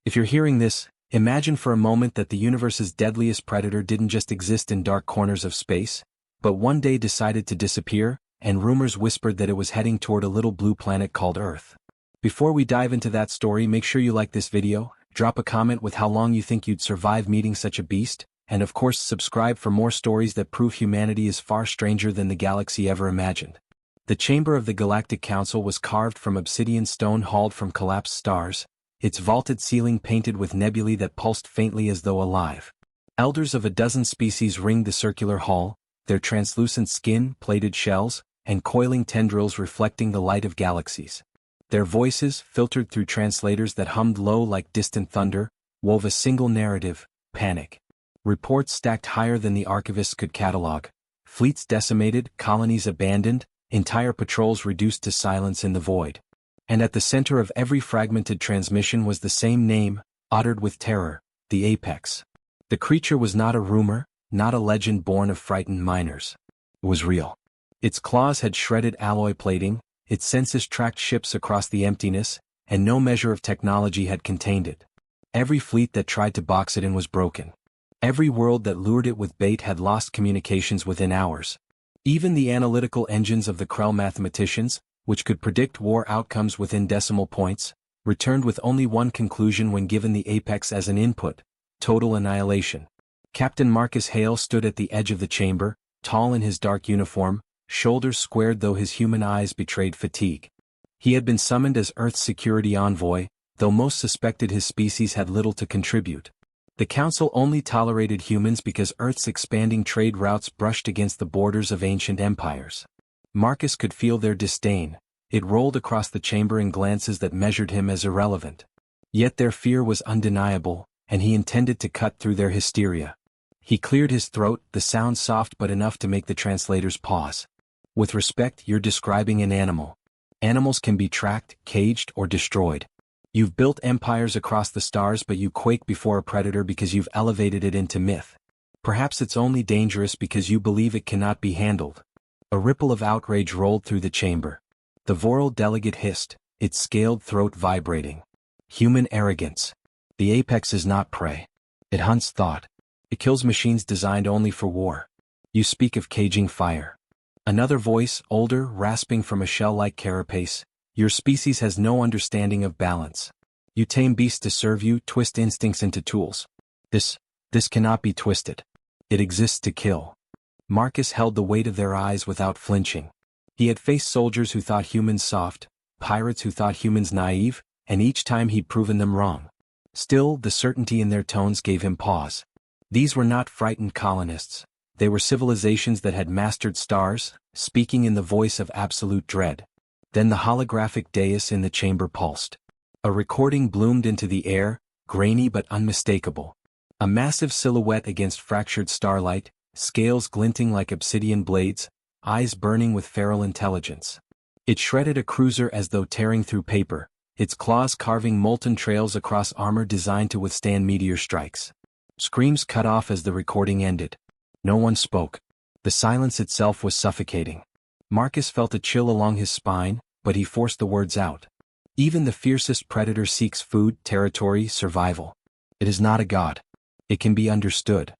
If you're hearing this, imagine for a moment that the universe's deadliest predator didn't just exist in dark corners of space, but one day decided to disappear, and rumors whispered that it was heading toward a little blue planet called Earth. Before we dive into that story, make sure you like this video, drop a comment with how long you think you'd survive meeting such a beast, and of course subscribe for more stories that prove humanity is far stranger than the galaxy ever imagined. The chamber of the Galactic Council was carved from obsidian stone hauled from collapsed stars, its vaulted ceiling painted with nebulae that pulsed faintly as though alive. Elders of a dozen species ringed the circular hall, their translucent skin, plated shells, and coiling tendrils reflecting the light of galaxies. Their voices, filtered through translators that hummed low like distant thunder, wove a single narrative: panic. Reports stacked higher than the archivists could catalog. Fleets decimated, colonies abandoned, entire patrols reduced to silence in the void. And at the center of every fragmented transmission was the same name, uttered with terror: the Apex. The creature was not a rumor, not a legend born of frightened miners. It was real. Its claws had shredded alloy plating, its senses tracked ships across the emptiness, and no measure of technology had contained it. Every fleet that tried to box it in was broken. Every world that lured it with bait had lost communications within hours. Even the analytical engines of the Krell mathematicians, which could predict war outcomes within decimal points, returned with only one conclusion when given the Apex as an input: total annihilation. Captain Marcus Hale stood at the edge of the chamber, tall in his dark uniform, shoulders squared though his human eyes betrayed fatigue. He had been summoned as Earth's security envoy, though most suspected his species had little to contribute. The Council only tolerated humans because Earth's expanding trade routes brushed against the borders of ancient empires. Marcus could feel their disdain. It rolled across the chamber in glances that measured him as irrelevant. Yet their fear was undeniable, and he intended to cut through their hysteria. He cleared his throat, the sound soft but enough to make the translators pause. With respect, you're describing an animal. Animals can be tracked, caged, or destroyed. You've built empires across the stars, but you quake before a predator because you've elevated it into myth. Perhaps it's only dangerous because you believe it cannot be handled. A ripple of outrage rolled through the chamber. The Voral delegate hissed, its scaled throat vibrating. Human arrogance. The Apex is not prey. It hunts thought. It kills machines designed only for war. You speak of caging fire. Another voice, older, rasping from a shell-like carapace: your species has no understanding of balance. You tame beasts to serve you, twist instincts into tools. This cannot be twisted. It exists to kill. Marcus held the weight of their eyes without flinching. He had faced soldiers who thought humans soft, pirates who thought humans naive, and each time he'd proven them wrong. Still, the certainty in their tones gave him pause. These were not frightened colonists. They were civilizations that had mastered stars, speaking in the voice of absolute dread. Then the holographic dais in the chamber pulsed. A recording bloomed into the air, grainy but unmistakable. A massive silhouette against fractured starlight, scales glinting like obsidian blades, eyes burning with feral intelligence. It shredded a cruiser as though tearing through paper, its claws carving molten trails across armor designed to withstand meteor strikes. Screams cut off as the recording ended. No one spoke. The silence itself was suffocating. Marcus felt a chill along his spine, but he forced the words out. Even the fiercest predator seeks food, territory, survival. It is not a god. It can be understood.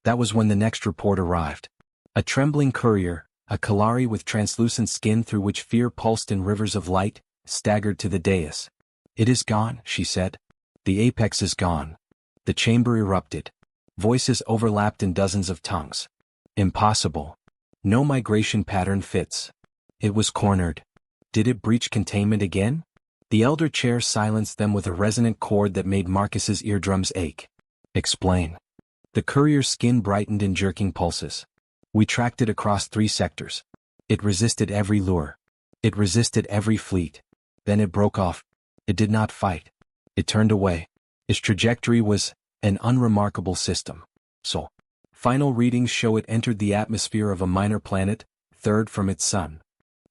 That was when the next report arrived. A trembling courier, a Kalari with translucent skin through which fear pulsed in rivers of light, staggered to the dais. It is gone, she said. The Apex is gone. The chamber erupted. Voices overlapped in dozens of tongues. Impossible. No migration pattern fits. It was cornered. Did it breach containment again? The elder chair silenced them with a resonant chord that made Marcus's eardrums ache. Explain. The courier's skin brightened in jerking pulses. We tracked it across 3 sectors. It resisted every lure. It resisted every fleet. Then it broke off. It did not fight. It turned away. Its trajectory was an unremarkable system. So, final readings show it entered the atmosphere of a minor planet, third from its sun.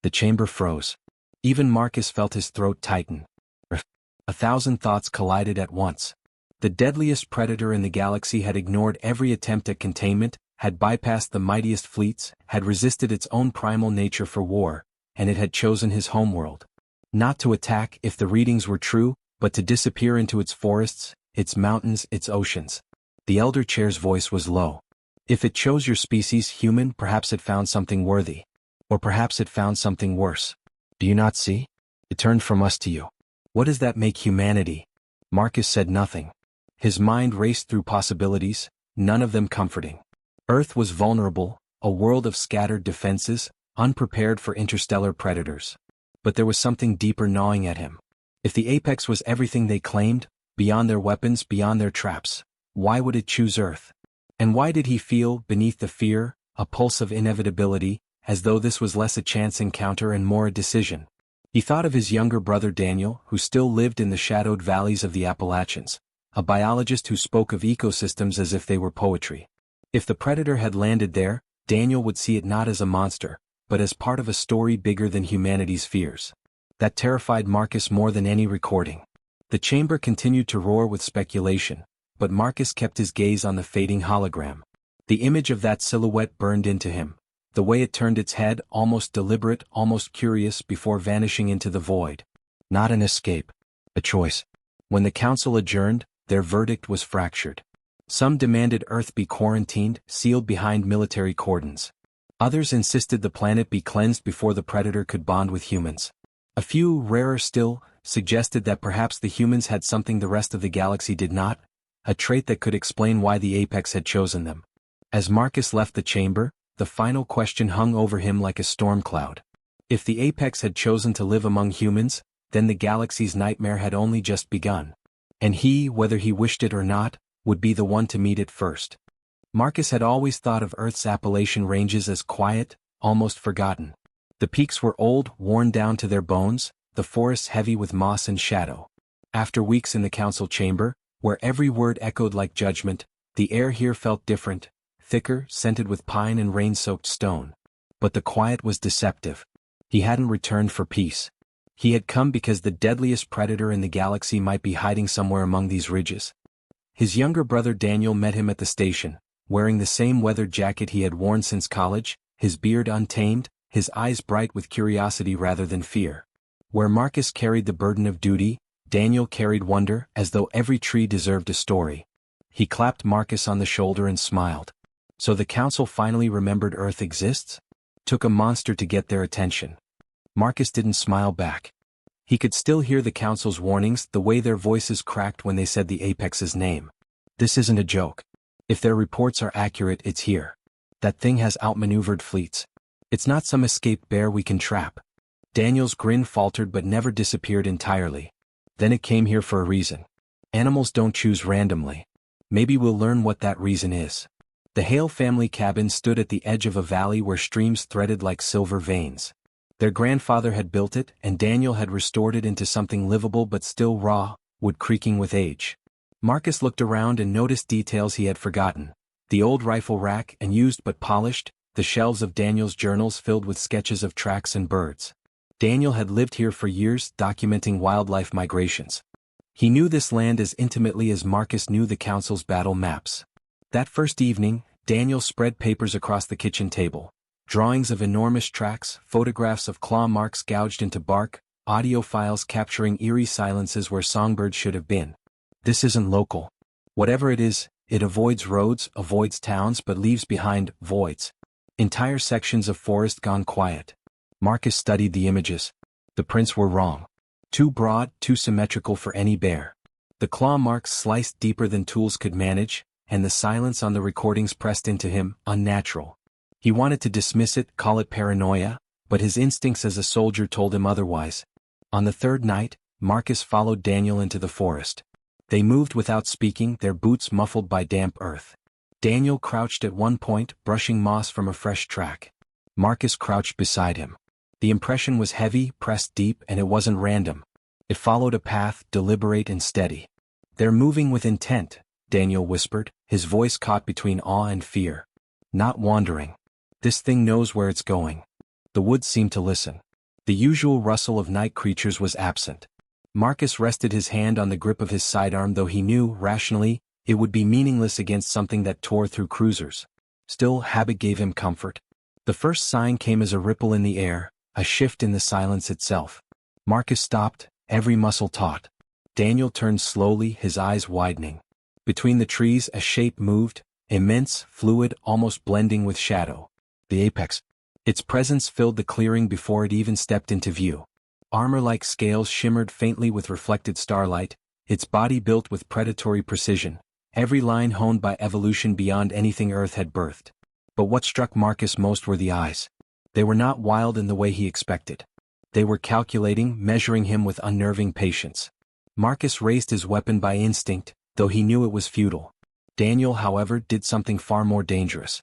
The chamber froze. Even Marcus felt his throat tighten. 1,000 thoughts collided at once. The deadliest predator in the galaxy had ignored every attempt at containment, had bypassed the mightiest fleets, had resisted its own primal nature for war, and it had chosen his homeworld. Not to attack, if the readings were true, but to disappear into its forests, its mountains, its oceans. The elder chair's voice was low. If it chose your species, human, perhaps it found something worthy. Or perhaps it found something worse. Do you not see? It turned from us to you. What does that make humanity? Marcus said nothing. His mind raced through possibilities, none of them comforting. Earth was vulnerable, a world of scattered defenses, unprepared for interstellar predators. But there was something deeper gnawing at him. If the apex was everything they claimed, beyond their weapons, beyond their traps, why would it choose Earth? And why did he feel, beneath the fear, a pulse of inevitability, as though this was less a chance encounter and more a decision? He thought of his younger brother Daniel, who still lived in the shadowed valleys of the Appalachians, a biologist who spoke of ecosystems as if they were poetry. If the predator had landed there, Daniel would see it not as a monster, but as part of a story bigger than humanity's fears. That terrified Marcus more than any recording. The chamber continued to roar with speculation, but Marcus kept his gaze on the fading hologram. The image of that silhouette burned into him, the way it turned its head, almost deliberate, almost curious, before vanishing into the void. Not an escape. A choice. When the council adjourned, their verdict was fractured. Some demanded Earth be quarantined, sealed behind military cordons. Others insisted the planet be cleansed before the predator could bond with humans. A few, rarer still, suggested that perhaps the humans had something the rest of the galaxy did not, a trait that could explain why the apex had chosen them. As Marcus left the chamber, the final question hung over him like a storm cloud. If the apex had chosen to live among humans, then the galaxy's nightmare had only just begun. And he, whether he wished it or not, would be the one to meet it first. Marcus had always thought of Earth's Appalachian ranges as quiet, almost forgotten. The peaks were old, worn down to their bones, the forests heavy with moss and shadow. After weeks in the council chamber, where every word echoed like judgment, the air here felt different, thicker, scented with pine and rain-soaked stone. But the quiet was deceptive. He hadn't returned for peace. He had come because the deadliest predator in the galaxy might be hiding somewhere among these ridges. His younger brother Daniel met him at the station, wearing the same weathered jacket he had worn since college, his beard untamed, his eyes bright with curiosity rather than fear. Where Marcus carried the burden of duty, Daniel carried wonder, as though every tree deserved a story. He clapped Marcus on the shoulder and smiled. So the council finally remembered Earth exists? Took a monster to get their attention. Marcus didn't smile back. He could still hear the council's warnings, the way their voices cracked when they said the apex's name. This isn't a joke. If their reports are accurate, it's here. That thing has outmaneuvered fleets. It's not some escaped bear we can trap. Daniel's grin faltered but never disappeared entirely. Then it came here for a reason. Animals don't choose randomly. Maybe we'll learn what that reason is. The Hale family cabin stood at the edge of a valley where streams threaded like silver veins. Their grandfather had built it, and Daniel had restored it into something livable but still raw, wood creaking with age. Marcus looked around and noticed details he had forgotten. The old rifle rack, unused but polished, the shelves of Daniel's journals filled with sketches of tracks and birds. Daniel had lived here for years, documenting wildlife migrations. He knew this land as intimately as Marcus knew the council's battle maps. That first evening, Daniel spread papers across the kitchen table. Drawings of enormous tracks, photographs of claw marks gouged into bark, audio files capturing eerie silences where songbirds should have been. This isn't local. Whatever it is, it avoids roads, avoids towns, but leaves behind voids. Entire sections of forest gone quiet. Marcus studied the images. The prints were wrong. Too broad, too symmetrical for any bear. The claw marks sliced deeper than tools could manage, and the silence on the recordings pressed into him, unnatural. He wanted to dismiss it, call it paranoia, but his instincts as a soldier told him otherwise. On the third night, Marcus followed Daniel into the forest. They moved without speaking, their boots muffled by damp earth. Daniel crouched at one point, brushing moss from a fresh track. Marcus crouched beside him. The impression was heavy, pressed deep, and it wasn't random. It followed a path, deliberate and steady. "They're moving with intent," Daniel whispered, his voice caught between awe and fear. "Not wandering. This thing knows where it's going." The woods seemed to listen. The usual rustle of night creatures was absent. Marcus rested his hand on the grip of his sidearm, though he knew, rationally, it would be meaningless against something that tore through cruisers. Still, habit gave him comfort. The first sign came as a ripple in the air, a shift in the silence itself. Marcus stopped, every muscle taut. Daniel turned slowly, his eyes widening. Between the trees a shape moved, immense, fluid, almost blending with shadow. The apex. Its presence filled the clearing before it even stepped into view. Armor-like scales shimmered faintly with reflected starlight, its body built with predatory precision, every line honed by evolution beyond anything Earth had birthed. But what struck Marcus most were the eyes. They were not wild in the way he expected. They were calculating, measuring him with unnerving patience. Marcus raised his weapon by instinct, though he knew it was futile. Daniel, however, did something far more dangerous.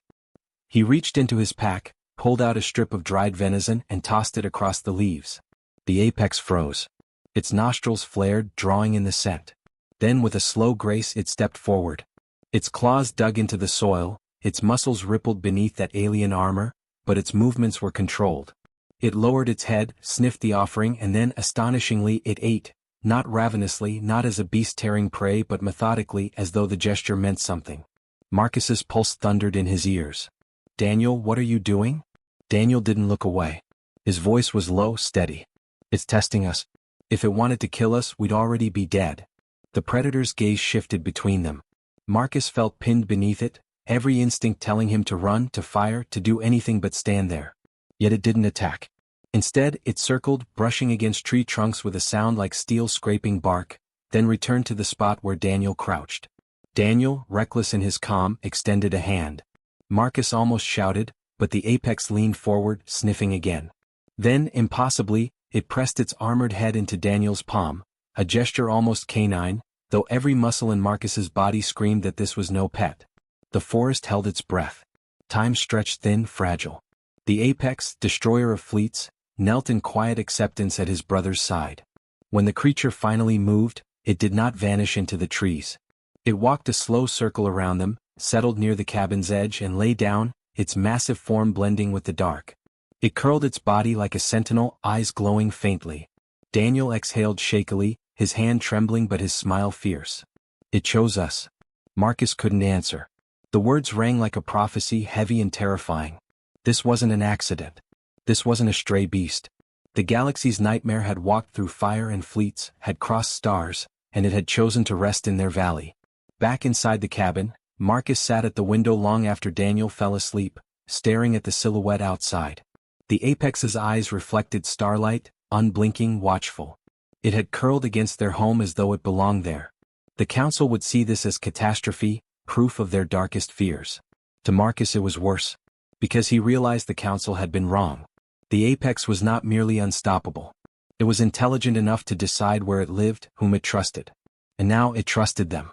He reached into his pack, pulled out a strip of dried venison and tossed it across the leaves. The apex froze. Its nostrils flared, drawing in the scent. Then with a slow grace it stepped forward. Its claws dug into the soil, its muscles rippled beneath that alien armor, but its movements were controlled. It lowered its head, sniffed the offering, and then, astonishingly, it ate. Not ravenously, not as a beast tearing prey, but methodically, as though the gesture meant something. Marcus's pulse thundered in his ears. "Daniel, what are you doing?" Daniel didn't look away. His voice was low, steady. "It's testing us. If it wanted to kill us, we'd already be dead." The predator's gaze shifted between them. Marcus felt pinned beneath it, every instinct telling him to run, to fire, to do anything but stand there. Yet it didn't attack. Instead, it circled, brushing against tree trunks with a sound like steel scraping bark, then returned to the spot where Daniel crouched. Daniel, reckless in his calm, extended a hand. Marcus almost shouted, but the apex leaned forward, sniffing again. Then, impossibly, it pressed its armored head into Daniel's palm, a gesture almost canine, though every muscle in Marcus's body screamed that this was no pet. The forest held its breath. Time stretched thin, fragile. The apex, destroyer of fleets, knelt in quiet acceptance at his brother's side. When the creature finally moved, it did not vanish into the trees. It walked a slow circle around them, settled near the cabin's edge and lay down, its massive form blending with the dark. It curled its body like a sentinel, eyes glowing faintly. Daniel exhaled shakily, his hand trembling but his smile fierce. "It chose us." Marcus couldn't answer. The words rang like a prophecy, heavy and terrifying. This wasn't an accident. This wasn't a stray beast. The galaxy's nightmare had walked through fire and fleets, had crossed stars, and it had chosen to rest in their valley. Back inside the cabin, Marcus sat at the window long after Daniel fell asleep, staring at the silhouette outside. The apex's eyes reflected starlight, unblinking, watchful. It had curled against their home as though it belonged there. The council would see this as catastrophe, proof of their darkest fears. To Marcus it was worse. Because he realized the council had been wrong. The apex was not merely unstoppable. It was intelligent enough to decide where it lived, whom it trusted. And now it trusted them.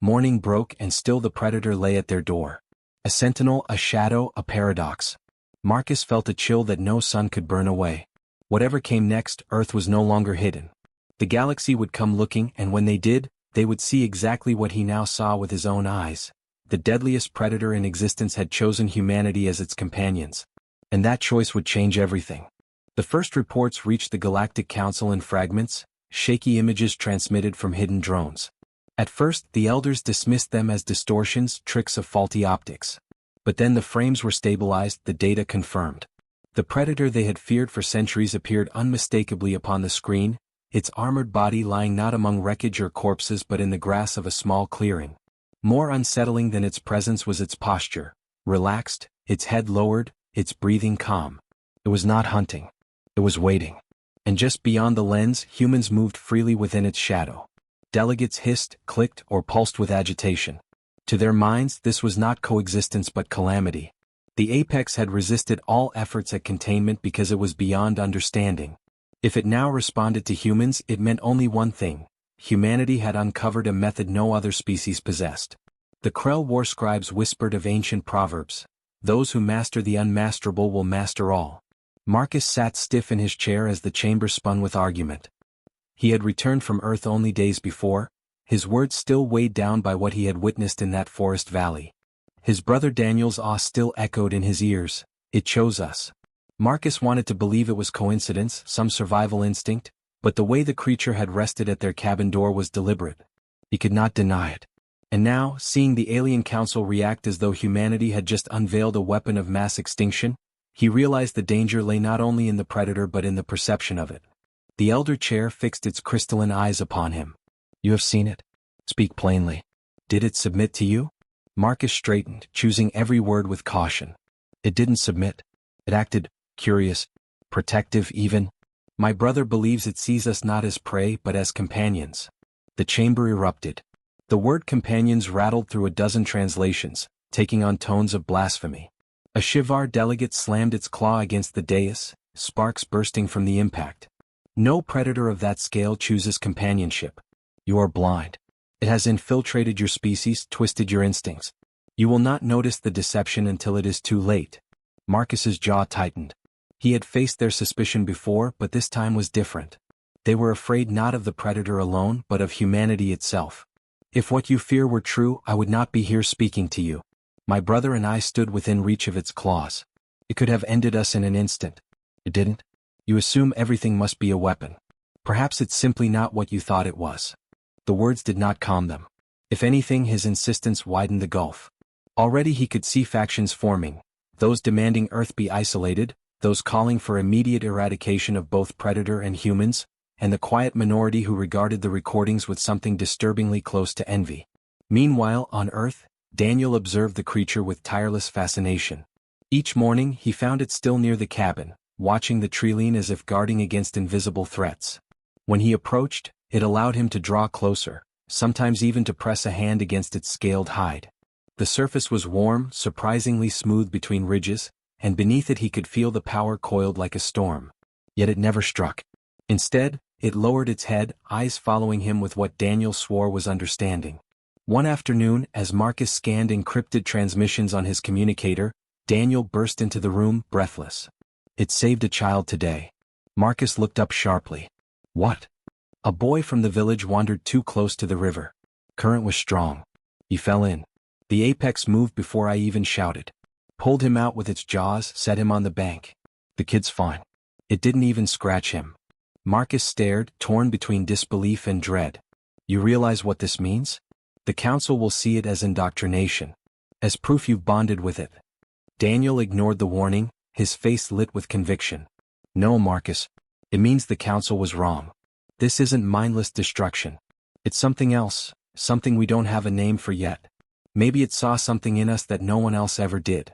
Morning broke and still the predator lay at their door. A sentinel, a shadow, a paradox. Marcus felt a chill that no sun could burn away. Whatever came next, Earth was no longer hidden. The galaxy would come looking, and when they did, they would see exactly what he now saw with his own eyes. The deadliest predator in existence had chosen humanity as its companions. And that choice would change everything. The first reports reached the Galactic Council in fragments, shaky images transmitted from hidden drones. At first, the elders dismissed them as distortions, tricks of faulty optics. But then the frames were stabilized, the data confirmed. The predator they had feared for centuries appeared unmistakably upon the screen, its armored body lying not among wreckage or corpses but in the grass of a small clearing. More unsettling than its presence was its posture, relaxed, its head lowered, its breathing calm. It was not hunting. It was waiting. And just beyond the lens, humans moved freely within its shadow. Delegates hissed, clicked, or pulsed with agitation. To their minds, this was not coexistence but calamity. The apex had resisted all efforts at containment because it was beyond understanding. If it now responded to humans, it meant only one thing. Humanity had uncovered a method no other species possessed. The Krell war scribes whispered of ancient proverbs. Those who master the unmasterable will master all. Marcus sat stiff in his chair as the chamber spun with argument. He had returned from Earth only days before, his words still weighed down by what he had witnessed in that forest valley. His brother Daniel's awe still echoed in his ears. It chose us. Marcus wanted to believe it was coincidence, some survival instinct, but the way the creature had rested at their cabin door was deliberate. He could not deny it. And now, seeing the alien council react as though humanity had just unveiled a weapon of mass extinction, he realized the danger lay not only in the predator but in the perception of it. The elder chair fixed its crystalline eyes upon him. You have seen it? Speak plainly. Did it submit to you? Marcus straightened, choosing every word with caution. It didn't submit. It acted curious, protective even. My brother believes it sees us not as prey but as companions. The chamber erupted. The word companions rattled through a dozen translations, taking on tones of blasphemy. A Shivar delegate slammed its claw against the dais, sparks bursting from the impact. No predator of that scale chooses companionship. You are blind. It has infiltrated your species, twisted your instincts. You will not notice the deception until it is too late. Marcus's jaw tightened. He had faced their suspicion before, but this time was different. They were afraid not of the predator alone, but of humanity itself. If what you fear were true, I would not be here speaking to you. My brother and I stood within reach of its claws. It could have ended us in an instant. It didn't. You assume everything must be a weapon. Perhaps it's simply not what you thought it was. The words did not calm them. If anything, his insistence widened the gulf. Already he could see factions forming, those demanding Earth be isolated, those calling for immediate eradication of both predator and humans, and the quiet minority who regarded the recordings with something disturbingly close to envy. Meanwhile, on Earth, Daniel observed the creature with tireless fascination. Each morning he found it still near the cabin, watching the treeline as if guarding against invisible threats. When he approached, it allowed him to draw closer, sometimes even to press a hand against its scaled hide. The surface was warm, surprisingly smooth between ridges, and beneath it he could feel the power coiled like a storm. Yet it never struck. Instead, it lowered its head, eyes following him with what Daniel swore was understanding. One afternoon, as Marcus scanned encrypted transmissions on his communicator, Daniel burst into the room, breathless. It saved a child today. Marcus looked up sharply. What? A boy from the village wandered too close to the river. Current was strong. He fell in. The apex moved before I even shouted. Pulled him out with its jaws, set him on the bank. The kid's fine. It didn't even scratch him. Marcus stared, torn between disbelief and dread. You realize what this means? The council will see it as indoctrination. As proof you've bonded with it. Daniel ignored the warning, his face lit with conviction. No, Marcus. It means the council was wrong. This isn't mindless destruction. It's something else, something we don't have a name for yet. Maybe it saw something in us that no one else ever did.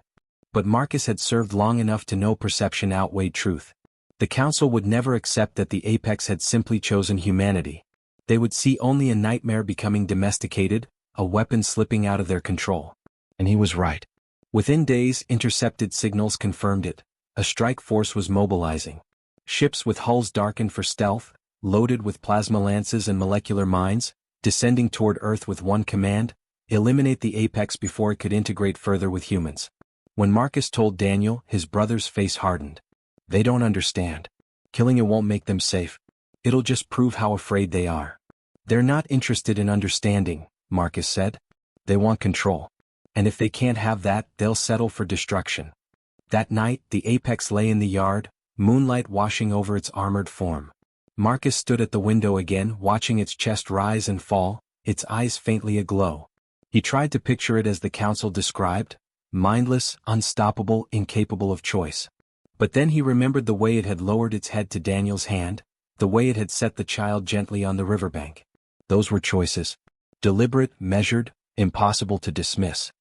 But Marcus had served long enough to know perception outweighed truth. The council would never accept that the apex had simply chosen humanity. They would see only a nightmare becoming domesticated, a weapon slipping out of their control. And he was right. Within days, intercepted signals confirmed it. A strike force was mobilizing. Ships with hulls darkened for stealth, loaded with plasma lances and molecular mines, descending toward Earth with one command: eliminate the apex before it could integrate further with humans. When Marcus told Daniel, his brother's face hardened. They don't understand. Killing it won't make them safe. It'll just prove how afraid they are. They're not interested in understanding, Marcus said. They want control. And if they can't have that, they'll settle for destruction. That night, the apex lay in the yard, moonlight washing over its armored form. Marcus stood at the window again, watching its chest rise and fall, its eyes faintly aglow. He tried to picture it as the council described, mindless, unstoppable, incapable of choice. But then he remembered the way it had lowered its head to Daniel's hand, the way it had set the child gently on the riverbank. Those were choices. Deliberate, measured, impossible to dismiss.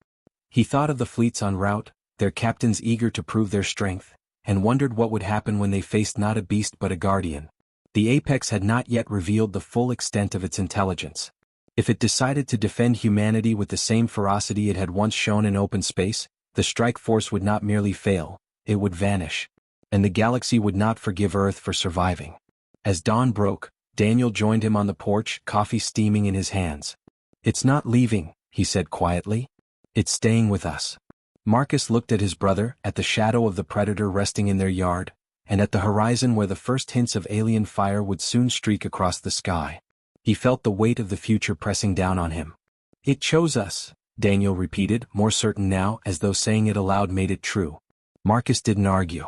He thought of the fleets en route, their captains eager to prove their strength, and wondered what would happen when they faced not a beast but a guardian. The apex had not yet revealed the full extent of its intelligence. If it decided to defend humanity with the same ferocity it had once shown in open space, the strike force would not merely fail, it would vanish. And the galaxy would not forgive Earth for surviving. As dawn broke, Daniel joined him on the porch, coffee steaming in his hands. It's not leaving, he said quietly. It's staying with us. Marcus looked at his brother, at the shadow of the predator resting in their yard, and at the horizon where the first hints of alien fire would soon streak across the sky. He felt the weight of the future pressing down on him. It chose us, Daniel repeated, more certain now, as though saying it aloud made it true. Marcus didn't argue.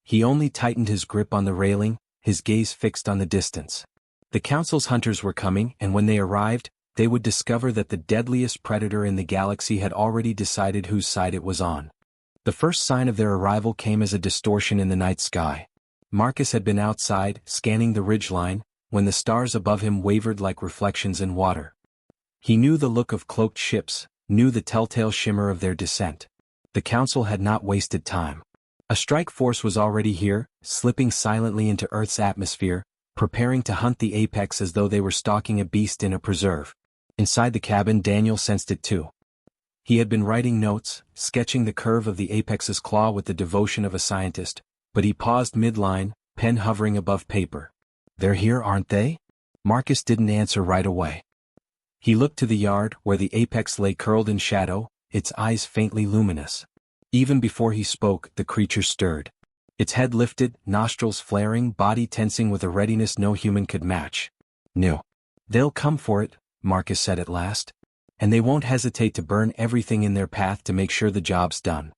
He only tightened his grip on the railing, his gaze fixed on the distance. The council's hunters were coming, and when they arrived, they would discover that the deadliest predator in the galaxy had already decided whose side it was on. The first sign of their arrival came as a distortion in the night sky. Marcus had been outside, scanning the ridgeline, when the stars above him wavered like reflections in water. He knew the look of cloaked ships, knew the telltale shimmer of their descent. The Council had not wasted time. A strike force was already here, slipping silently into Earth's atmosphere, preparing to hunt the apex as though they were stalking a beast in a preserve. Inside the cabin, Daniel sensed it too. He had been writing notes, sketching the curve of the apex's claw with the devotion of a scientist, but he paused mid-line, pen hovering above paper. "They're here, aren't they?" Marcus didn't answer right away. He looked to the yard, where the apex lay curled in shadow, its eyes faintly luminous. Even before he spoke, the creature stirred. Its head lifted, nostrils flaring, body tensing with a readiness no human could match. "No. They'll come for it," Marcus said at last. "And they won't hesitate to burn everything in their path to make sure the job's done."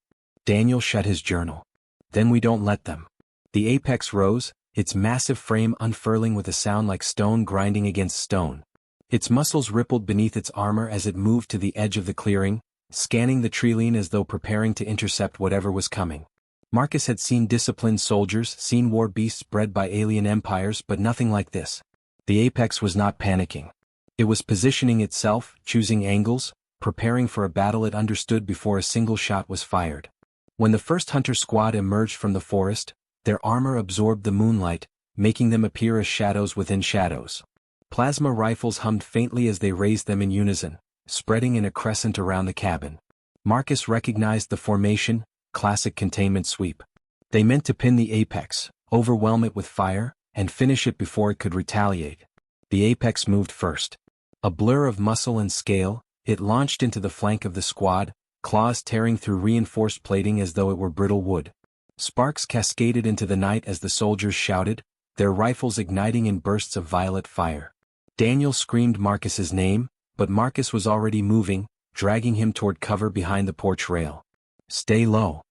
Daniel shut his journal. "Then we don't let them." The apex rose, its massive frame unfurling with a sound like stone grinding against stone. Its muscles rippled beneath its armor as it moved to the edge of the clearing, scanning the treeline as though preparing to intercept whatever was coming. Marcus had seen disciplined soldiers, seen war beasts bred by alien empires, but nothing like this. The apex was not panicking. It was positioning itself, choosing angles, preparing for a battle it understood before a single shot was fired. When the first hunter squad emerged from the forest, their armor absorbed the moonlight, making them appear as shadows within shadows. Plasma rifles hummed faintly as they raised them in unison, spreading in a crescent around the cabin. Marcus recognized the formation, classic containment sweep. They meant to pin the apex, overwhelm it with fire, and finish it before it could retaliate. The apex moved first. A blur of muscle and scale, it launched into the flank of the squad, claws tearing through reinforced plating as though it were brittle wood. Sparks cascaded into the night as the soldiers shouted, their rifles igniting in bursts of violet fire. Daniel screamed Marcus's name, but Marcus was already moving, dragging him toward cover behind the porch rail. "Stay low."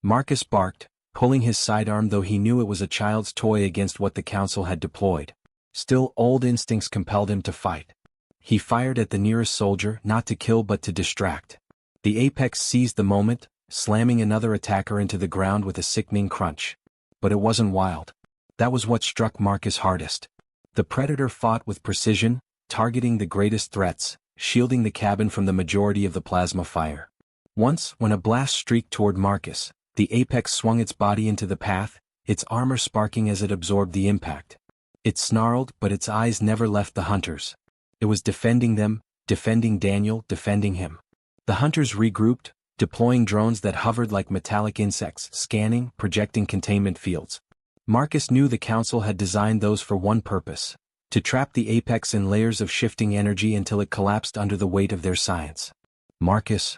Marcus barked, pulling his sidearm though he knew it was a child's toy against what the Council had deployed. Still, old instincts compelled him to fight. He fired at the nearest soldier, not to kill but to distract. The apex seized the moment, slamming another attacker into the ground with a sickening crunch. But it wasn't wild. That was what struck Marcus hardest. The predator fought with precision, targeting the greatest threats, shielding the cabin from the majority of the plasma fire. Once, when a blast streaked toward Marcus, the apex swung its body into the path, its armor sparking as it absorbed the impact. It snarled, but its eyes never left the hunters. It was defending them, defending Daniel, defending him. The hunters regrouped, deploying drones that hovered like metallic insects, scanning, projecting containment fields. Marcus knew the Council had designed those for one purpose: to trap the apex in layers of shifting energy until it collapsed under the weight of their science. "Marcus!"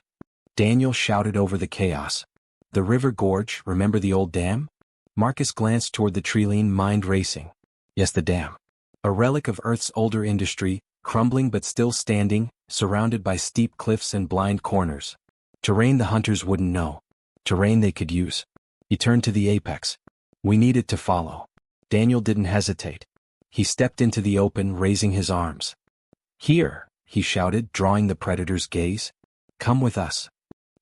Daniel shouted over the chaos. "The river gorge, remember the old dam?" Marcus glanced toward the treeline, mind racing. "Yes, the dam. A relic of Earth's older industry, crumbling but still standing, surrounded by steep cliffs and blind corners. Terrain the hunters wouldn't know. Terrain they could use." He turned to the apex. "We needed to follow." Daniel didn't hesitate. He stepped into the open, raising his arms. "Here," he shouted, drawing the predator's gaze. "Come with us."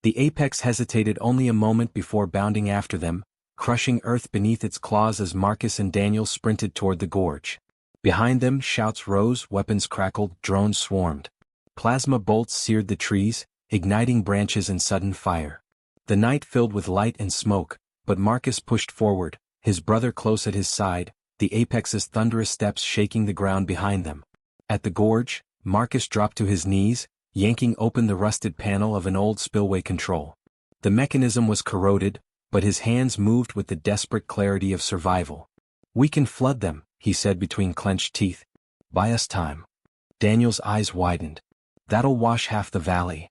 The apex hesitated only a moment before bounding after them, crushing earth beneath its claws as Marcus and Daniel sprinted toward the gorge. Behind them, shouts rose, weapons crackled, drones swarmed. Plasma bolts seared the trees, igniting branches in sudden fire. The night filled with light and smoke, but Marcus pushed forward, his brother close at his side, the apex's thunderous steps shaking the ground behind them. At the gorge, Marcus dropped to his knees, yanking open the rusted panel of an old spillway control. The mechanism was corroded, but his hands moved with the desperate clarity of survival. "We can flood them," he said between clenched teeth. "Buy us time." Daniel's eyes widened. "That'll wash half the valley.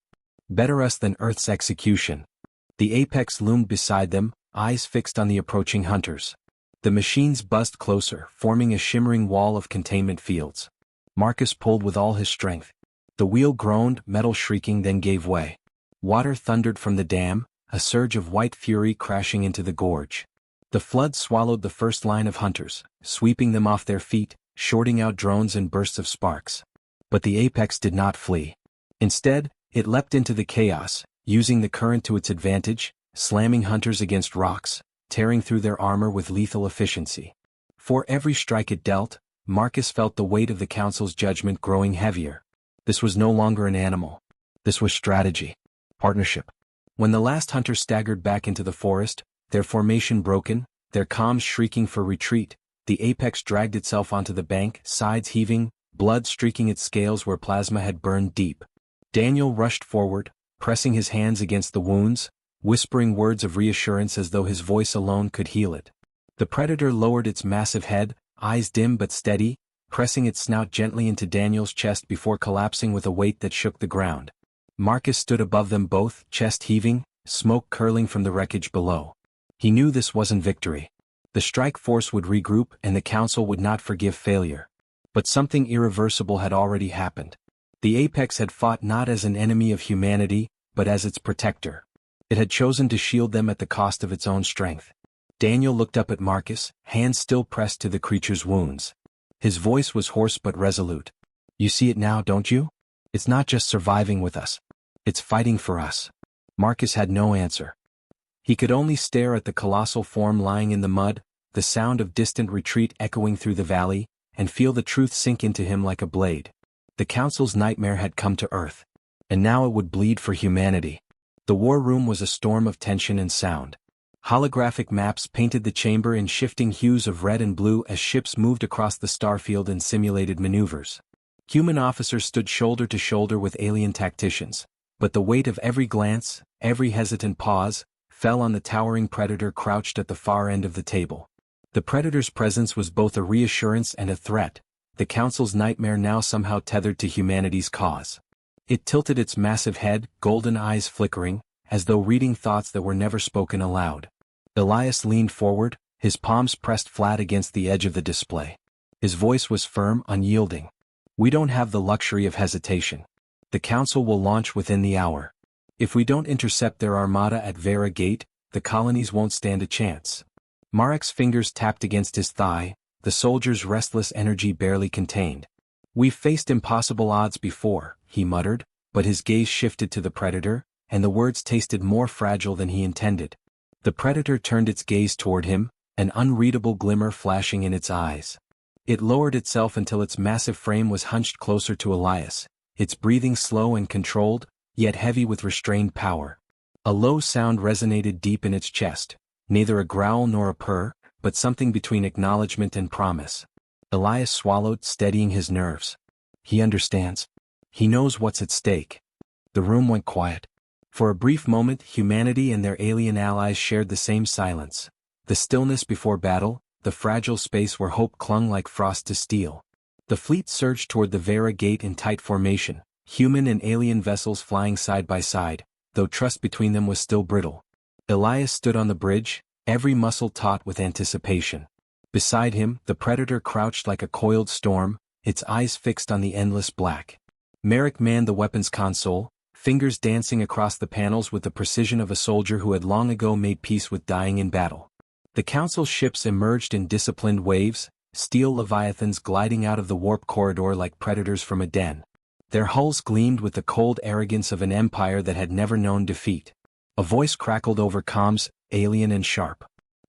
Better us than Earth's execution." The apex loomed beside them, eyes fixed on the approaching hunters. The machines buzzed closer, forming a shimmering wall of containment fields. Marcus pulled with all his strength. The wheel groaned, metal shrieking, then gave way. Water thundered from the dam, a surge of white fury crashing into the gorge. The flood swallowed the first line of hunters, sweeping them off their feet, shorting out drones and bursts of sparks. But the apex did not flee. Instead, it leapt into the chaos, using the current to its advantage, slamming hunters against rocks, tearing through their armor with lethal efficiency. For every strike it dealt, Marcus felt the weight of the council's judgment growing heavier. This was no longer an animal. This was strategy. Partnership. When the last hunter staggered back into the forest, their formation broken, their comms shrieking for retreat, the apex dragged itself onto the bank, sides heaving, blood streaking its scales where plasma had burned deep. Daniel rushed forward, pressing his hands against the wounds, whispering words of reassurance as though his voice alone could heal it. The predator lowered its massive head, eyes dim but steady, pressing its snout gently into Daniel's chest before collapsing with a weight that shook the ground. Marcus stood above them both, chest heaving, smoke curling from the wreckage below. He knew this wasn't victory. The strike force would regroup and the council would not forgive failure. But something irreversible had already happened. The apex had fought not as an enemy of humanity, but as its protector. It had chosen to shield them at the cost of its own strength. Daniel looked up at Marcus, hands still pressed to the creature's wounds. His voice was hoarse but resolute. "You see it now, don't you? It's not just surviving with us. It's fighting for us." Marcus had no answer. He could only stare at the colossal form lying in the mud, the sound of distant retreat echoing through the valley, and feel the truth sink into him like a blade. The council's nightmare had come to Earth. And now it would bleed for humanity. The war room was a storm of tension and sound. Holographic maps painted the chamber in shifting hues of red and blue as ships moved across the starfield in simulated maneuvers. Human officers stood shoulder to shoulder with alien tacticians, but the weight of every glance, every hesitant pause, fell on the towering predator crouched at the far end of the table. The predator's presence was both a reassurance and a threat, the council's nightmare now somehow tethered to humanity's cause. It tilted its massive head, golden eyes flickering, as though reading thoughts that were never spoken aloud. Elias leaned forward, his palms pressed flat against the edge of the display. His voice was firm, unyielding. "We don't have the luxury of hesitation. The council will launch within the hour. If we don't intercept their armada at Vera Gate, the colonies won't stand a chance." Marek's fingers tapped against his thigh, the soldier's restless energy barely contained. "We've faced impossible odds before," he muttered, but his gaze shifted to the predator, and the words tasted more fragile than he intended. The predator turned its gaze toward him, an unreadable glimmer flashing in its eyes. It lowered itself until its massive frame was hunched closer to Elias, its breathing slow and controlled, yet heavy with restrained power. A low sound resonated deep in its chest, neither a growl nor a purr, but something between acknowledgement and promise. Elias swallowed, steadying his nerves. He understands. He knows what's at stake. The room went quiet. For a brief moment, humanity and their alien allies shared the same silence. The stillness before battle, the fragile space where hope clung like frost to steel. The fleet surged toward the Vera Gate in tight formation, human and alien vessels flying side by side, though trust between them was still brittle. Elias stood on the bridge, every muscle taut with anticipation. Beside him, the predator crouched like a coiled storm, its eyes fixed on the endless black. Marek manned the weapons console, fingers dancing across the panels with the precision of a soldier who had long ago made peace with dying in battle. The council's ships emerged in disciplined waves, steel leviathans gliding out of the warp corridor like predators from a den. Their hulls gleamed with the cold arrogance of an empire that had never known defeat. A voice crackled over comms, alien and sharp.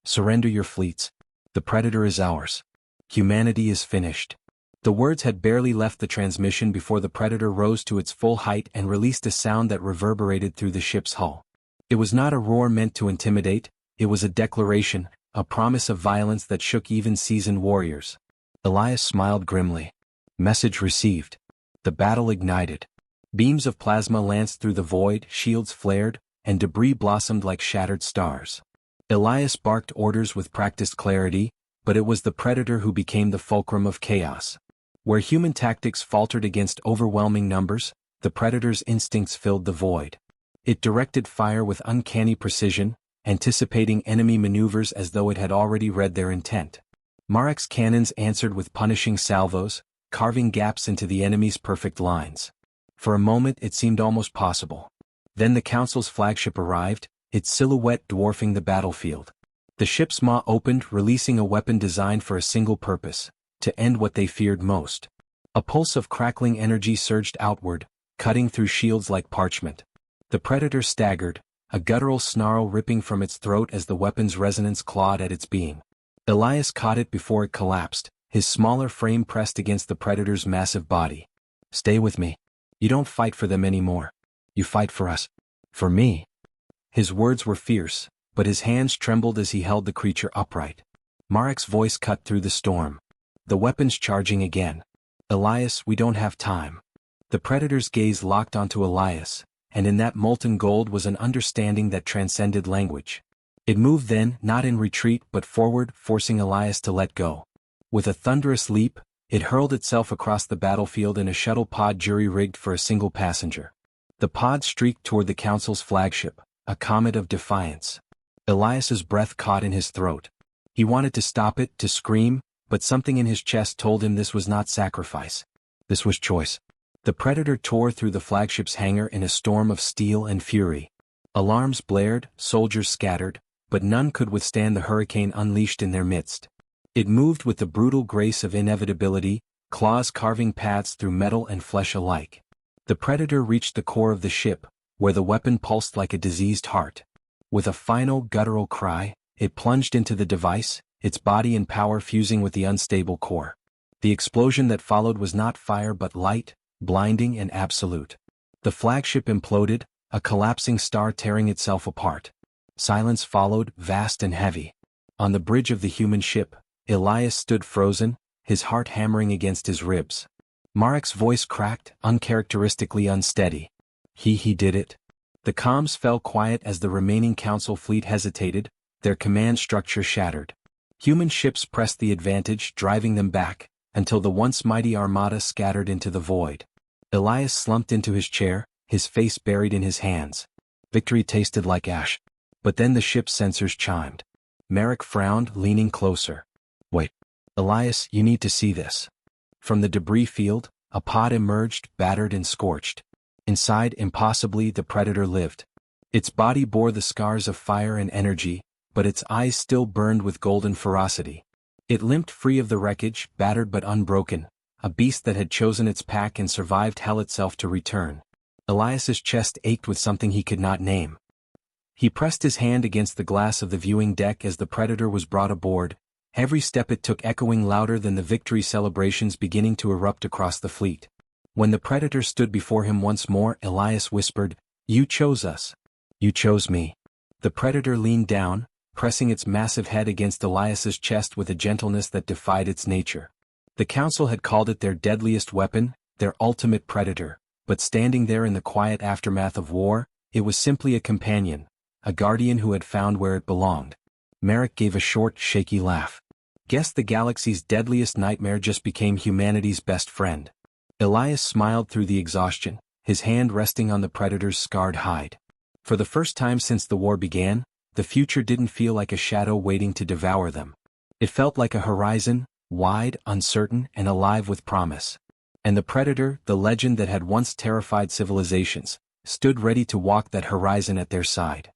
"Surrender your fleets. The predator is ours. Humanity is finished." The words had barely left the transmission before the predator rose to its full height and released a sound that reverberated through the ship's hull. It was not a roar meant to intimidate, it was a declaration, a promise of violence that shook even seasoned warriors. Elias smiled grimly. Message received. The battle ignited. Beams of plasma lanced through the void, shields flared, and debris blossomed like shattered stars. Elias barked orders with practiced clarity, but it was the predator who became the fulcrum of chaos. Where human tactics faltered against overwhelming numbers, the predator's instincts filled the void. It directed fire with uncanny precision, anticipating enemy maneuvers as though it had already read their intent. Marek's cannons answered with punishing salvos, carving gaps into the enemy's perfect lines. For a moment it seemed almost possible. Then the council's flagship arrived, its silhouette dwarfing the battlefield. The ship's maw opened, releasing a weapon designed for a single purpose: to end what they feared most. A pulse of crackling energy surged outward, cutting through shields like parchment. The predator staggered, a guttural snarl ripping from its throat as the weapon's resonance clawed at its being. Elias caught it before it collapsed, his smaller frame pressed against the predator's massive body. "Stay with me. You don't fight for them anymore. You fight for us. For me." His words were fierce, but his hands trembled as he held the creature upright. Marek's voice cut through the storm. "The weapon's charging again. Elias, we don't have time." The predator's gaze locked onto Elias, and in that molten gold was an understanding that transcended language. It moved then, not in retreat but forward, forcing Elias to let go. With a thunderous leap, it hurled itself across the battlefield in a shuttle pod jury-rigged for a single passenger. The pod streaked toward the Council's flagship, a comet of defiance. Elias's breath caught in his throat. He wanted to stop it, to scream, but something in his chest told him this was not sacrifice. This was choice. The predator tore through the flagship's hangar in a storm of steel and fury. Alarms blared, soldiers scattered, but none could withstand the hurricane unleashed in their midst. It moved with the brutal grace of inevitability, claws carving paths through metal and flesh alike. The predator reached the core of the ship, where the weapon pulsed like a diseased heart. With a final guttural cry, it plunged into the device, its body and power fusing with the unstable core. The explosion that followed was not fire but light, blinding and absolute. The flagship imploded, a collapsing star tearing itself apart. Silence followed, vast and heavy. On the bridge of the human ship, Elias stood frozen, his heart hammering against his ribs. Marek's voice cracked, uncharacteristically unsteady. He did it." The comms fell quiet as the remaining Council fleet hesitated, their command structure shattered. Human ships pressed the advantage, driving them back, until the once mighty armada scattered into the void. Elias slumped into his chair, his face buried in his hands. Victory tasted like ash. But then the ship's sensors chimed. Marek frowned, leaning closer. "Wait. Elias, you need to see this." From the debris field, a pod emerged, battered and scorched. Inside, impossibly, the predator lived. Its body bore the scars of fire and energy, but its eyes still burned with golden ferocity. It limped free of the wreckage, battered but unbroken, a beast that had chosen its pack and survived hell itself to return. Elias's chest ached with something he could not name. He pressed his hand against the glass of the viewing deck as the predator was brought aboard, every step it took echoing louder than the victory celebrations beginning to erupt across the fleet. When the predator stood before him once more, Elias whispered, "You chose us. You chose me." The predator leaned down, pressing its massive head against Elias's chest with a gentleness that defied its nature. The Council had called it their deadliest weapon, their ultimate predator, but standing there in the quiet aftermath of war, it was simply a companion, a guardian who had found where it belonged. Marek gave a short, shaky laugh. "Guess the galaxy's deadliest nightmare just became humanity's best friend." Elias smiled through the exhaustion, his hand resting on the predator's scarred hide. For the first time since the war began, the future didn't feel like a shadow waiting to devour them. It felt like a horizon, wide, uncertain, and alive with promise. And the predator, the legend that had once terrified civilizations, stood ready to walk that horizon at their side.